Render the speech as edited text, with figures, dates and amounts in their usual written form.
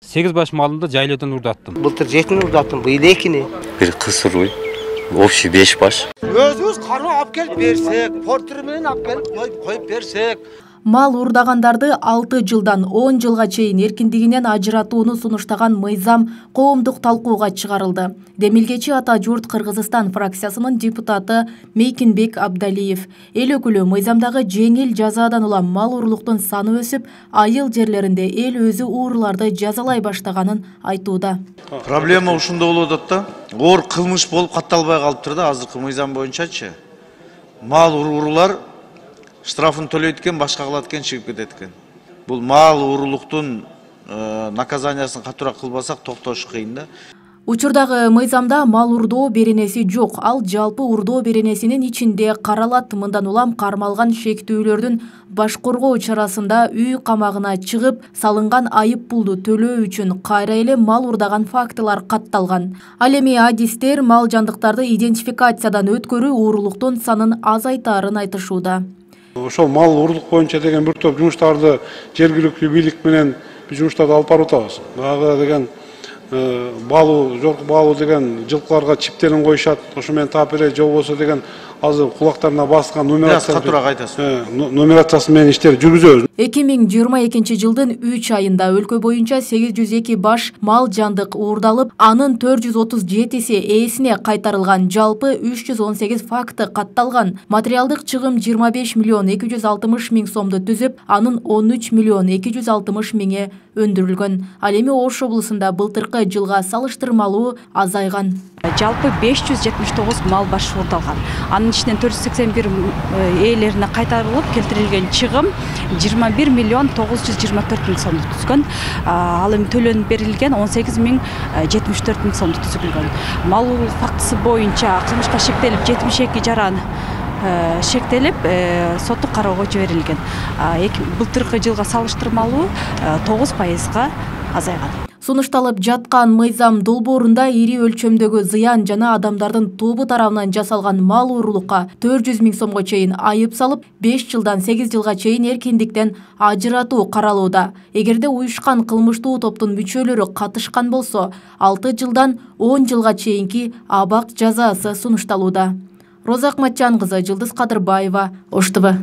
8 baş malımda жайлоодан урдаттым. Былтыр 7 урдаттым, быйыл 2-ни. Bir kısır uy. Общий 5 baş. Өзүбүз кароо алып келип берсек, портер менен алып келип коюп берсек. Мал урдагандарды 6 жылдан 10 жылга чейин эркиндигинен ажыратууну сунуштаган мыйзам коомдук талкууга чыгарылды. Демилгечи Ата журт Кыргызстан фракциясынын депутаты Мейкинбек Абдалиев эл өкүлү мыйзамдагы жеңил жазадан улам мал урурлуктун саны өсүп, айыл жерлеринде эл өзү уурларды жазалай баштаганын айтууда. Проблема ушунда болуп атат да. Оор кылмыш болуп катталбай калыптыр да азыркы мыйзам боюнчачы. Мал уруулар штрафын төлөйт экен, башка кылат экен, чыгып кетет экен. Бул мал уруулуктун наказаниясын катуураак кылбасак токтош кыйын да. Учурдагы мыйзамда мал урдоо беренеси жок. Ал жалпы урдоо беренесинин ичинде каралат. Мындан улам кармалган шектүүлөрдүн башкаруу чарасында үй камагына чыгып, салынган айып пулду төлөө үчүн кайра эле мал урдаган фактылар катталган. Ал эми адистер мал жандыктарды идентификациядан өткөрүү уурулуктун санын азайтаарын айтышууда. Ошол мал урурлук боюнча деген бир топ жумуштарды жергиликтүү бийлик менен жумуштарды алып барып атабыз. Дагы деген жорку балуу деген жылкыларга чиптерин коюшат. Ошо менен таап эле же болбосо деген азыр кулактарына баскан нумерациясы менен иштер жүргүзөбүз. 2022 жылдын 3 айында өлкө боюнча 802 баш мал жандык уурдалып, анын 437си ээсине кайтарылган. Жалпы 318 факты катталган. Материалдык чыгым 25 миллион 260 миң сомду түзүп, анын 13 миллион 260 миңи өндүрүлгөн. Ал эми Ош облусунда былтыркы жылга салыштырмалуу азайган. Жалпы 579 мал баш уурдалган. Анын ичинен 481 ээлерине кайтарылып, келтирилген чыгым 21 миллион 924 миң сомду түзгөн. Ал эми төлөнүп берилген 18 миң 74 миң сомду түзүлгөн. Мал фактысы боюнча кылмышка шектелип 72 жаран шектелип соттук кароого жиберилген. Былтыркы жылга салыштырмалуу 9%га азайган. Сунушталып жаткан мыйзам долбоорунда ири өлчөмдөгү зыян жана адамдардын тобу тарабынан жасалган мал уурулукка 400 миң сомго чейин айып салып, 5 жылдан 8 жылга чейин эркиндиктен ажыратуу каралууда. Эгерде уюшкан кылмыштуу топтун мүчөлөрү катышкан болсо, 6 жылдан 10 жылга чейинки абак жазасы сунушталууда. Роза Акматжан кызы, Жылдыз Кадырбаева, Ош ТВ.